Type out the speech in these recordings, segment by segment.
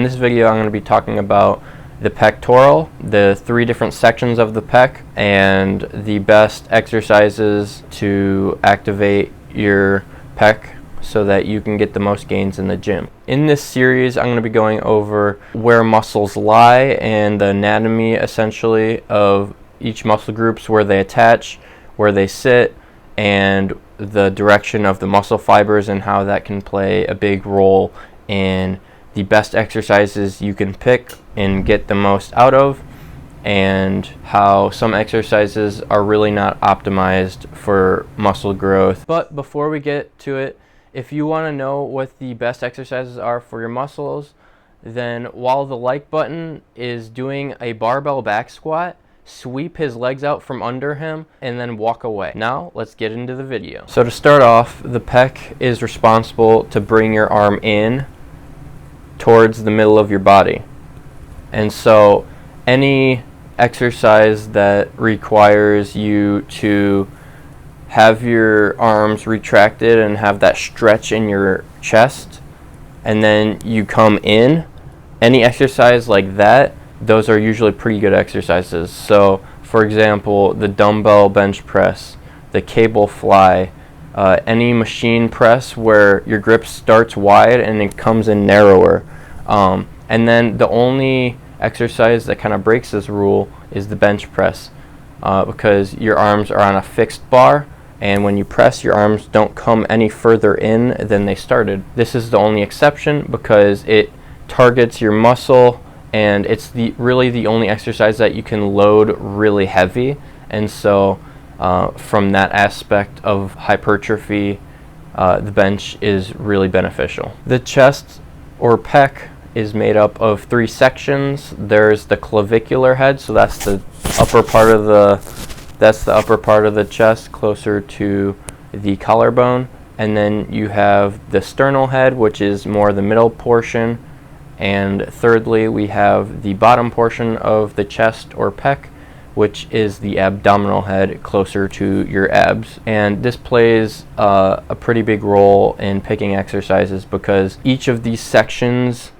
this video I'm going to be talking about the pectoral, the 3 different sections of the pec, and the best exercises to activate your pec so that you can get the most gains in the gym. In this series, I'm going to be going over where muscles lie and the anatomy essentially of each muscle groups, where they attach, where they sit, and the direction of the muscle fibers and how that can play a big role in the best exercises you can pick and get the most out of, and how some exercises are really not optimized for muscle growth. But before we get to it, if you want to know what the best exercises are for your muscles, then while the like button is doing a barbell back squat, sweep his legs out from under him and then walk away. Now let's get into the video. So to start off, the pec is responsible to bring your arm in towards the middle of your body. And so any exercise that requires you to have your arms retracted and have that stretch in your chest, and then you come in, any exercise like that, those are usually pretty good exercises. So for example, the dumbbell bench press, the cable fly, any machine press where your grip starts wide and it comes in narrower. And then the only exercise that kind of breaks this rule is the bench press, because your arms are on a fixed bar, and when you press, your arms don't come any further in than they started. This is the only exception because it targets your muscle, and it's really the only exercise that you can load really heavy. And so from that aspect of hypertrophy, the bench is really beneficial. The chest or pec is made up of 3 sections. There's the clavicular head, so that's the upper part of the chest, closer to the collarbone. And then you have the sternal head, which is more the middle portion. And thirdly, we have the bottom portion of the chest or pec, which is the abdominal head, closer to your abs. And this plays a pretty big role in picking exercises because each of these sections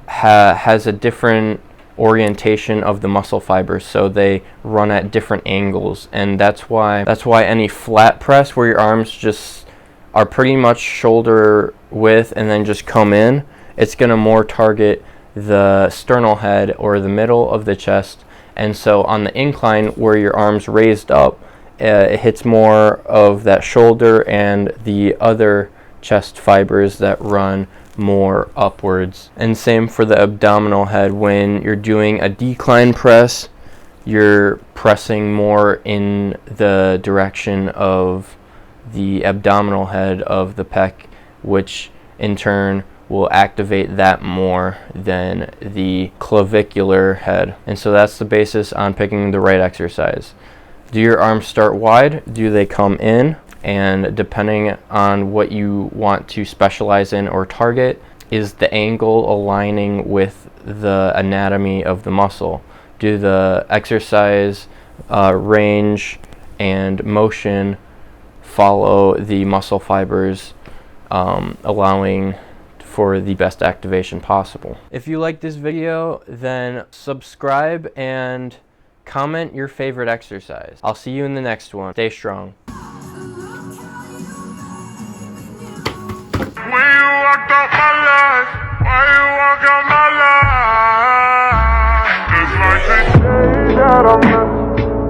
has a different orientation of the muscle fibers, so they run at different angles. And that's why any flat press where your arms just are pretty much shoulder width and then just come in, it's going to more target the sternal head or the middle of the chest. And so on the incline where your arms raised up, it hits more of that shoulder and the other chest fibers that run more upwards. And same for the abdominal head. When you're doing a decline press, you're pressing more in the direction of the abdominal head of the pec, which in turn will activate that more than the clavicular head. And so that's the basis on picking the right exercise. Do your arms start wide? Do they come in? And depending on what you want to specialize in or target, is the angle aligning with the anatomy of the muscle? Do the exercise range and motion follow the muscle fibers, allowing for the best activation possible? If you like this video, then subscribe and comment your favorite exercise. I'll see you in the next one. Stay strong. When you walked up my life, why you walk up my life? It's like the day that I met,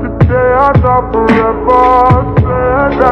the day I thought forever.